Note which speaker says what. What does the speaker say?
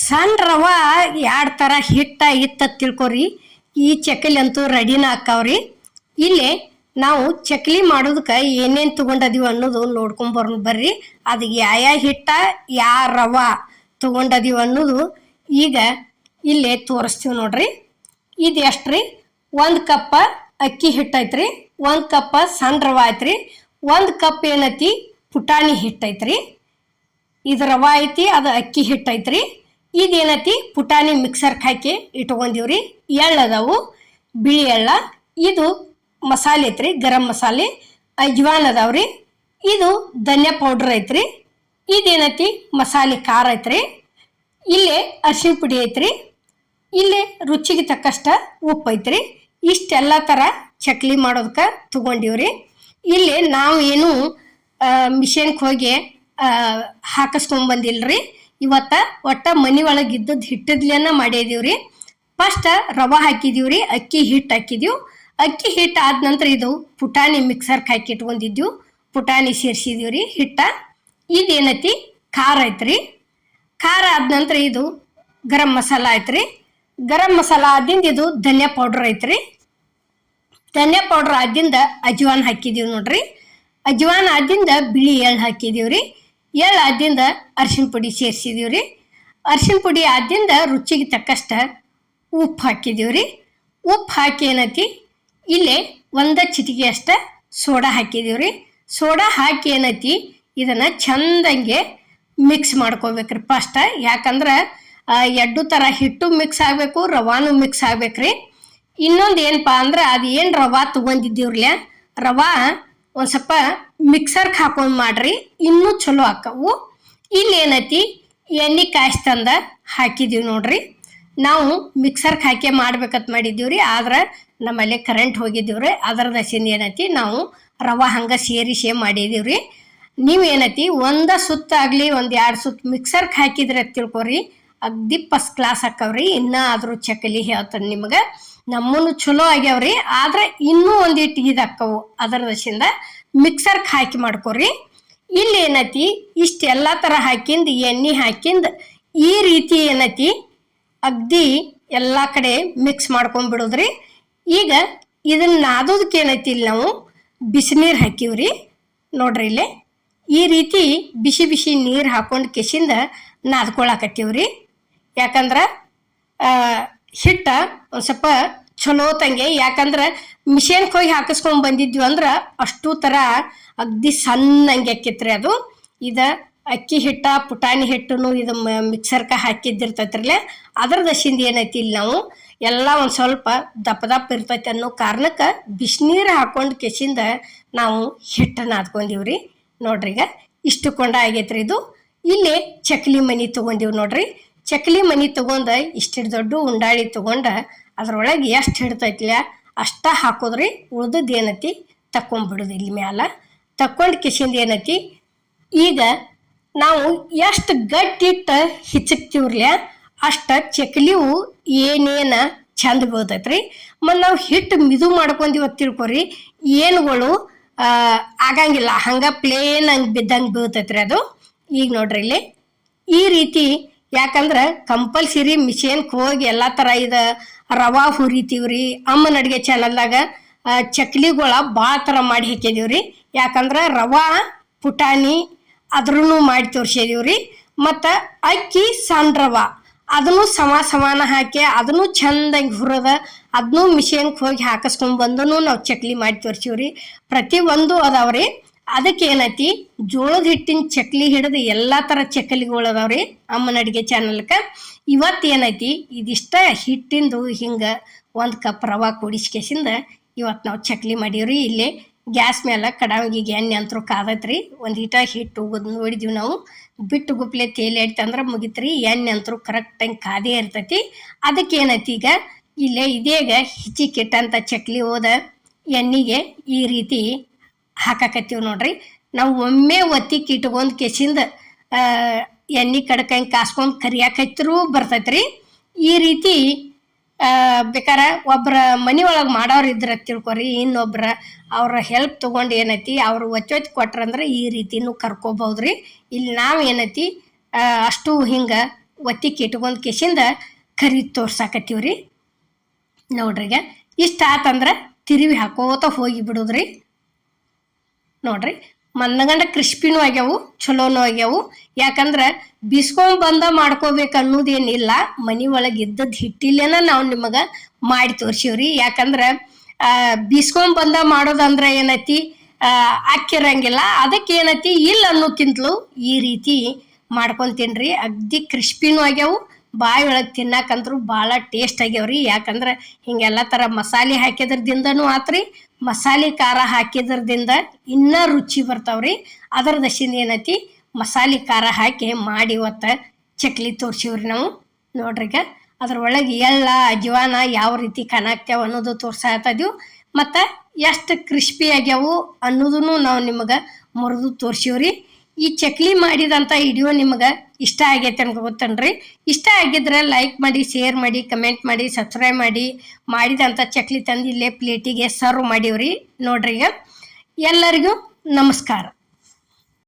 Speaker 1: ಸಣ್ಣ ರವಾ ಎರಡು ಥರ ಹಿಟ್ಟ ಇತ್ತ ತಿಳ್ಕೊರಿ. ಈ ಚಕ್ಕಲಿ ಅಂತೂ ರೆಡಿನ ಹಾಕಾವ್ರಿ. ಇಲ್ಲಿ ನಾವು ಚಕ್ಲಿ ಮಾಡೋದಕ್ಕೆ ಏನೇನು ತೊಗೊಂಡದೀವಿ ಅನ್ನೋದು ನೋಡ್ಕೊಂಬರ್ ಬರ್ರಿ. ಅದು ಯಾವ ಹಿಟ್ಟ ಯಾವ ರವಾ ತೊಗೊಂಡದೀವಿ ಅನ್ನೋದು ಈಗ ಇಲ್ಲೇ ತೋರಿಸ್ತೀವಿ ನೋಡ್ರಿ. ಇದು ಎಷ್ಟು ರೀ? 1 ಕಪ್ ಅಕ್ಕಿ ಹಿಟ್ಟು ಐತ್ರಿ, 1 ಕಪ್ ಸಣ್ಣ ರವಾ ಐತ್ರಿ, 1 ಕಪ್ ಏನೈತಿ ಪುಟಾಣಿ ಹಿಟ್ಟು ಐತ್ರಿ. ಇದು ರವಾ ಐತಿ, ಅದು ಅಕ್ಕಿ ಹಿಟ್ಟು ಐತ್ರಿ. ಇದೇನೈತಿ ಪುಟಾಣಿ ಮಿಕ್ಸರ್ಗೆ ಹಾಕಿ ಇಟ್ಕೊಂಡಿವ್ರಿ. ಎಳ್ಳು ಅದಾವು, ಬಿಳಿ ಎಳ್ಳ. ಇದು ಮಸಾಲೆ ಐತ್ರಿ, ಗರಂ ಮಸಾಲೆ, ಅಜ್ವಾನ್ ಅದಾವ್ರಿ. ಇದು ಧನಿಯಾ ಪೌಡ್ರ್ ಐತ್ರಿ. ಇದೇನೈತಿ ಮಸಾಲೆ ಖಾರ ಐತ್ರಿ. ಇಲ್ಲೇ ಅರಿಶಿನ ಪುಡಿ ಐತ್ರಿ. ಇಲ್ಲೇ ರುಚಿಗೆ ತಕ್ಕಷ್ಟ ಉಪ್ಪು ಐತ್ರಿ. ಇಷ್ಟೆಲ್ಲ ಥರ ಚಕ್ಲಿ ಮಾಡೋದಕ್ಕೆ ತಗೊಂಡಿವ್ರಿ. ಇಲ್ಲಿ ನಾವು ಏನು ಮಿಷನ್ಗೆ ಹೋಗಿ ಹಾಕಿಸ್ಕೊಂಬಂದಿಲ್ರಿ. ಇವತ್ತ ಒಟ್ಟ ಮನೆ ಒಳಗೆ ಇದ್ದದ್ದು ಹಿಟ್ಟಿದ್ಲೇನ ಮಾಡಿದೀವ್ರಿ. ಫಸ್ಟ್ ರವಾ ಹಾಕಿದೀವ್ರಿ, ಅಕ್ಕಿ ಹಿಟ್ಟು ಹಾಕಿದೀವಿ. ಅಕ್ಕಿ ಹಿಟ್ಟು ಆದ ನಂತರ ಇದು ಪುಟಾಣಿ ಮಿಕ್ಸರ್ಗೆ ಹಾಕಿ ಇಟ್ಕೊಂಡಿದ್ದೀವಿ. ಪುಟಾಣಿ ಸೇರಿಸಿದೀವ್ರಿ ಹಿಟ್ಟ. ಇದೇನೈತಿ ಖಾರ ಐತ್ರಿ. ಖಾರ ಆದ ನಂತರ ಇದು ಗರಂ ಮಸಾಲ ಐತ್ರಿ. ಗರಂ ಮಸಾಲ ಆದಿಂದ ಇದು ಧನಿಯಾ ಪೌಡ್ರ್ ಐತ್ರಿ. ಧನಿಯಾ ಪೌಡ್ರ್ ಆದಿಂದ ಅಜ್ವಾನ್ ಹಾಕಿದೀವಿ ನೋಡ್ರಿ. ಅಜ್ವಾನ್ ಆದಿಂದ ಬಿಳಿ ಎಳ್ಳು ಹಾಕಿದೀವ್ರಿ. ಎಳ್ಳು ಆದಿಂದ ಅರಿಶಿನ ಪುಡಿ ಸೇರಿಸಿದೀವ್ರಿ. ಅರಿಶಿನ ಪುಡಿ ಆದಿಂದ ರುಚಿಗೆ ತಕ್ಕಷ್ಟ ಉಪ್ಪು ಹಾಕಿದೀವ್ರಿ. ಉಪ್ಪು ಹಾಕಿ ಏನೈತಿ ಇಲ್ಲೇ 1 ಚಿಟಿಕೆ ಅಷ್ಟ ಸೋಡಾ ಹಾಕಿದೀವ್ರಿ. ಸೋಡಾ ಹಾಕಿ ಏನೈತಿ ಇದನ್ನು ಚಂದಂಗೆ ಮಿಕ್ಸ್ ಮಾಡ್ಕೋಬೇಕ್ರಿ ಫಸ್ಟ್. ಯಾಕಂದ್ರೆ ಎರಡು ಥರ ಹಿಟ್ಟು ಮಿಕ್ಸ್ ಆಗಬೇಕು, ರವಾನು ಮಿಕ್ಸ್ ಆಗ್ಬೇಕ್ರಿ. ಇನ್ನೊಂದು ಏನಪ್ಪ ಅಂದ್ರೆ ಅದು ಏನು ರವಾ ತೊಗೊಂಡಿದ್ದೀವ್ರಲ್ಲ, ರವಾ ಒಂದು ಸ್ವಲ್ಪ ಮಿಕ್ಸರ್ಗೆ ಹಾಕೊಂಡು ಮಾಡ್ರಿ, ಇನ್ನೂ ಚಲೋ ಆಕ್ಕವು. ಇಲ್ಲಿ ಏನೈತಿ ಎಣ್ಣೆ ಕಾಯಿಸ್ತಂದ ಹಾಕಿದೀವಿ ನೋಡ್ರಿ. ನಾವು ಮಿಕ್ಸರ್ಗೆ ಹಾಕಿ ಮಾಡ್ಬೇಕಂತ ಮಾಡಿದ್ದೀವ್ರಿ. ಆದ್ರೆ ನಮ್ಮಲ್ಲಿ ಕರೆಂಟ್ ಹೋಗಿದ್ದೀವ್ರಿ. ಅದರ ದಶಿಂದ ಏನೈತಿ ನಾವು ರವಾ ಹಂಗೆ ಸೇರಿಸಿ ಮಾಡಿದೀವ್ರಿ. ನೀವು ಏನೈತಿ 1 ಸುತ್ತಾಗಲಿ 1-2 ಸುತ್ತು ಮಿಕ್ಸರ್ಗೆ ಹಾಕಿದ್ರೆ ತಿಳ್ಕೊರಿ, ಅಗ್ದಿ ಫಸ್ಟ್ ಕ್ಲಾಸ್ ಹಾಕವ್ರಿ. ಇನ್ನೂ ಆದರೂ ಚಕ್ಕಲಿ ಹೇಳ್ತಾನೆ ನಿಮಗೆ. ನಮ್ಮನ್ನು ಚಲೋ ಆಗ್ಯಾವ್ರಿ. ಆದ್ರೆ ಇನ್ನೂ ಒಂದಿಟ್ಟು ಇದಾಕ್ಕವು. ಅದರ ದಶಿಂದ ಮಿಕ್ಸರ್ಗೆ ಹಾಕಿ ಮಾಡ್ಕೊರಿ. ಇಲ್ಲಿ ಏನೈತಿ ಇಷ್ಟೆಲ್ಲ ಥರ ಹಾಕಿಂದು ಎಣ್ಣೆ ಹಾಕಿಂದು ಈ ರೀತಿ ಏನೈತಿ ಅಗ್ದಿ ಎಲ್ಲ ಕಡೆ ಮಿಕ್ಸ್ ಮಾಡ್ಕೊಂಡ್ಬಿಡೋದ್ರಿ. ಈಗ ಇದನ್ನ ನಾದೋದಕ್ಕೆ ಏನೈತಿ ಇಲ್ಲಿ ನಾವು ಬಿಸಿನೀರು ಹಾಕಿವ್ರಿ ನೋಡ್ರಿ. ಇಲ್ಲೇ ಈ ರೀತಿ ಬಿಸಿ ಬಿಸಿ ನೀರು ಹಾಕೊಂಡು ಕೆಸಿಂದ ನಾದ್ಕೊಳಕತ್ತೀವ್ರಿ. ಯಾಕಂದ್ರೆ ಹಿಟ್ಟ ಒಂದು ಸ್ವಲ್ಪ ಚಲೋ ತಂಗೆ. ಯಾಕಂದ್ರೆ ಮಿಷನ್ಗೆ ಹೋಗಿ ಹಾಕಿಸ್ಕೊಂಡು ಬಂದಿದ್ವಿ ಅಂದ್ರೆ ಅಷ್ಟು ಥರ ಅಗ್ದಿ ಸಣ್ಣಂಗೆ ಆಕ್ಕಿತ್ರಿ ಅದು. ಇದು ಅಕ್ಕಿ ಹಿಟ್ಟ ಪುಟಾಣಿ ಹಿಟ್ಟನ್ನು ಇದು ಮಿಕ್ಸರ್ಗೆ ಹಾಕಿದ್ದಿರ್ತೈತ್ರಲ್ಲ, ಅದರ ದಶಿಂದ ಏನೈತಿ ಇಲ್ಲಿ ನಾವು ಎಲ್ಲ ಒಂದು ಸ್ವಲ್ಪ ದಪ್ಪ ದಪ್ಪ ಇರ್ತೈತಿ ಅನ್ನೋ ಕಾರಣಕ್ಕೆ ಬಿಸಿನೀರು ಹಾಕೊಂಡು ಕೆಸಿಂದ ನಾವು ಹಿಟ್ಟನ್ನು ನಾದ್ಕೊಂಡಿವ್ರಿ ನೋಡ್ರಿ. ಈಗ ಇಷ್ಟು ಕೊಂಡ ಆಗೈತ್ರಿ ಇದು. ಇಲ್ಲೇ ಚಕ್ಲಿ ಮನಿ ತೊಗೊಂಡಿವಿ ನೋಡ್ರಿ. ಚಕ್ಲಿ ಮನಿ ತೊಗೊಂಡು ಇಷ್ಟು ದೊಡ್ಡ ಉಂಡಾಳಿ ತೊಗೊಂಡು ಅದ್ರೊಳಗೆ ಎಷ್ಟು ಹಿಡ್ತೈತಿಲ್ಲ ಅಷ್ಟ ಹಾಕೋದ್ರಿ. ಉಳ್ದದ್ದು ಏನೈತಿ ತಕ್ಕೊಂಬಿಡೋದು ಇಲ್ಲಿ ಮ್ಯಾಲ. ತಕ್ಕೊಂಡು ಕೆಸಿಂದ ಏನೈತಿ ಈಗ ನಾವು ಎಷ್ಟು ಗಟ್ಟಿಟ್ಟು ಹಿಚ್ಚಕ್ತೀವ್ರಲ್ಲ ಅಷ್ಟು ಚಕ್ಲಿವು ಏನೇನು ಚಂದ ಬೀಳ್ತೈತ್ರಿ. ಮತ್ತು ನಾವು ಹಿಟ್ಟು ಮಿದು ಮಾಡ್ಕೊಂಡಿವತ್ತು ತಿಳ್ಕೊರಿ, ಏನುಗಳು ಆಗಂಗಿಲ್ಲ, ಹಂಗೆ ಪ್ಲೇನ್ ಹಂಗೆ ಬಿದ್ದಂಗೆ ಬೀಳ್ತೈತ್ರಿ ಅದು. ಈಗ ನೋಡ್ರಿ ಇಲ್ಲಿ ಈ ರೀತಿ. ಯಾಕಂದ್ರೆ ಕಂಪಲ್ಸರಿ ಮಿಷನ್ಗೆ ಹೋಗಿ ಎಲ್ಲ ಥರ ಇದು ರವಾ ಹುರಿತೀವ್ರಿ. ಅಮ್ಮನ ಅಡುಗೆ ಚಾನಲ್ದಾಗ ಚಕ್ಲಿಗಳ ಭಾಳ ಥರ ಮಾಡಿ ಹಾಕಿದೀವ್ರಿ. ಯಾಕಂದ್ರೆ ರವಾ ಪುಟಾಣಿ ಅದ್ರೂ ಮಾಡಿ ತೋರಿಸಿದೀವ್ರಿ. ಮತ್ತು ಅಕ್ಕಿ ಸಣ್ಣ ರವಾ ಅದನ್ನು ಸಮಾನ ಹಾಕಿ ಅದನ್ನು ಚಂದಂಗೆ ಹುರಿದ ಅದನ್ನೂ ಮಿಷನ್ಗೆ ಹೋಗಿ ಹಾಕಿಸ್ಕೊಂಡ್ಬಂದು ನಾವು ಚಕ್ಲಿ ಮಾಡಿ ತೋರಿಸಿವ್ರಿ. ಪ್ರತಿಯೊಂದು ಅದಾವ್ರಿ. ಅದಕ್ಕೆ ಏನೈತಿ ಜೋಳದ ಹಿಟ್ಟಿನ ಚಕ್ಲಿ ಹಿಡಿದು ಎಲ್ಲ ಥರ ಚಕ್ಲಿಗಳು ಅದಾವ್ರಿ ಅಮ್ಮನ ಅಡುಗೆ ಚಾನಲ್ಗೆ. ಇವತ್ತು ಏನೈತಿ ಇದಿಷ್ಟ ಹಿಟ್ಟಿಂದು ಹಿಂಗೆ 1 ಕಪ್ ರವಾ ಕೂಡಿಸ್ಕೇಸಿಂದ ಇವತ್ತು ನಾವು ಚಕ್ಲಿ ಮಾಡೀವ್ರಿ. ಇಲ್ಲಿ ಗ್ಯಾಸ್ ಮೇಲೆ ಕಡಾವಿಗೆ ಎಣ್ಣೆ ಅಂತರೂ ಕಾದೈತ್ರಿ. ಒಂದು ಹಿಟ್ಟು ಹೋಗೋದು ನೋಡಿದೀವಿ ನಾವು. ಬಿಟ್ಟು ಗುಪ್ಲೆ ತೇಲಿ ಇಡ್ತಂದ್ರೆ ಮುಗಿತ್ರಿ. ಎಣ್ಣೆ ಅಂತರೂ ಕರೆಕ್ಟಾಗಿ ಕಾದೇ ಇರ್ತೈತಿ. ಅದಕ್ಕೆ ಏನೈತಿ ಈಗ ಇಲ್ಲೇ ಇದೀಗ ಹಿಚ್ಚಿಕ್ಕಿಟ್ಟಂಥ ಚಕ್ಲಿ ಹೋದ ಎಣ್ಣೆಗೆ ಈ ರೀತಿ ಹಾಕಾಕತ್ತೀವಿ ನೋಡ್ರಿ. ನಾವು ಒಮ್ಮೆ ಒತ್ತಿಕ್ಕೆ ಇಟ್ಕೊಂಡು ಕೆಸಿಂದ ಎಣ್ಣೆ ಕಡ್ಕಂಗೆ ಕಾಸ್ಕೊಂಡು ಕರಿಯಾಕೈತ್ರೂ ಬರ್ತೈತ್ರಿ. ಈ ರೀತಿ ಬೇಕಾರೆ ಒಬ್ಬರ ಮನೆ ಒಳಗೆ ಮಾಡೋರು ಇದ್ರೆ ತಿಳ್ಕೊರಿ, ಇನ್ನೊಬ್ರ ಅವ್ರ ಹೆಲ್ಪ್ ತೊಗೊಂಡು ಏನೈತಿ ಅವರು ಒಚ್ಚೊತ್ತಿ ಕೊಟ್ರಂದ್ರೆ ಈ ರೀತಿನೂ ಕರ್ಕೋಬಹುದ್ರಿ. ಇಲ್ಲಿ ನಾವು ಏನೈತಿ ಅಷ್ಟು ಹಿಂಗೆ ಒತ್ತಿಗೆ ಇಟ್ಕೊಂಡು ಕೇಸಿಂದ ಕರಿದು ತೋರ್ಸಾಕತ್ತೀವ್ರಿ. ನೋಡ್ರಿ ಈಗ ಇಷ್ಟ ಆತಂದ್ರೆ ತಿರುವಿ ಹಾಕೋತ ಹೋಗಿ ಬಿಡೋದ್ರಿ. ನೋಡ್ರಿ ಮನ್ನಗಂಡ ಕ್ರಿಸ್ಪಿನೂ ಆಗ್ಯಾವು, ಚಲೋನೂ ಆಗ್ಯಾವು. ಯಾಕಂದ್ರೆ ಬಿಸ್ಕೊಂಡ್ ಮಾಡ್ಕೋಬೇಕು ಅನ್ನೋದೇನಿಲ್ಲ, ಮನೆ ಒಳಗೆ ಇದ್ದದ್ದು ಹಿಟ್ಟಿಲ್ಲೇನ ನಾವು ನಿಮಗೆ ಮಾಡಿ ತೋರ್ಸಿವ್ರಿ. ಯಾಕಂದ್ರೆ ಬಿಸ್ಕೊಂಡ್ ಮಾಡೋದಂದ್ರೆ ಏನೈತಿ, ಅಕ್ಕಿರಂಗಿಲ್ಲ. ಅದಕ್ಕೆ ಏನೈತಿ ಇಲ್ಲ ಅನ್ನೋಕ್ಕಿಂತಲೂ ಈ ರೀತಿ ಮಾಡ್ಕೊಂತೀನ್ರಿ. ಅಗ್ದಿ ಕ್ರಿಸ್ಪಿನೂ ಆಗ್ಯಾವು, ಬಾಯಿ ಒಳಗೆ ತಿನ್ನಾಕಂದ್ರು ಭಾಳ ಟೇಸ್ಟ್ ಆಗ್ಯಾವ್ರಿ. ಯಾಕಂದ್ರೆ ಹಿಂಗೆಲ್ಲ ಥರ ಮಸಾಲೆ ಹಾಕಿದ್ರದಿಂದನೂ ಆತ್ರಿ, ಮಸಾಲೆ ಖಾರ ಹಾಕಿದ್ರದಿಂದ ಇನ್ನೂ ರುಚಿ ಬರ್ತಾವ್ರಿ. ಅದರ ದಶಿಂದ ಏನೈತಿ ಮಸಾಲೆ ಖಾರ ಹಾಕಿ ಮಾಡಿ ಇವತ್ತು ಚಕ್ಲಿ ತೋರ್ಸಿವ್ರಿ ನಾವು. ನೋಡ್ರಿಗ ಅದ್ರೊಳಗೆ ಎಳ್ಳ ಅಜ್ವಾನ ಯಾವ ರೀತಿ ಕಾಣಾಕ್ತೇವೆ ಅನ್ನೋದು ತೋರ್ಸಾತದೀವಿ. ಮತ್ತು ಎಷ್ಟು ಕ್ರಿಸ್ಪಿ ಆಗ್ಯಾವು ಅನ್ನೋದನ್ನು ನಾವು ನಿಮಗೆ ಮುರಿದು ತೋರ್ಸಿವ್ರಿ. ಈ ಚಕ್ಲಿ ಮಾಡಿದಂಥ ವಿಡಿಯೋ ನಿಮಗೆ ಇಷ್ಟ ಆಗೈತೆ ಅನ್ಕೋತೇನ್ರಿ. ಇಷ್ಟ ಆಗಿದ್ರೆ ಲೈಕ್ ಮಾಡಿ, ಶೇರ್ ಮಾಡಿ, ಕಮೆಂಟ್ ಮಾಡಿ, ಸಬ್ಸ್ಕ್ರೈಬ್ ಮಾಡಿ. ಮಾಡಿದಂಥ ಚಕ್ಲಿ ತಂದು ಇಲ್ಲೇ ಪ್ಲೇಟಿಗೆ ಸರ್ವ್ ಮಾಡೀವ್ರಿ. ನೋಡ್ರಿ ಈಗ ಎಲ್ಲರಿಗೂ ನಮಸ್ಕಾರ.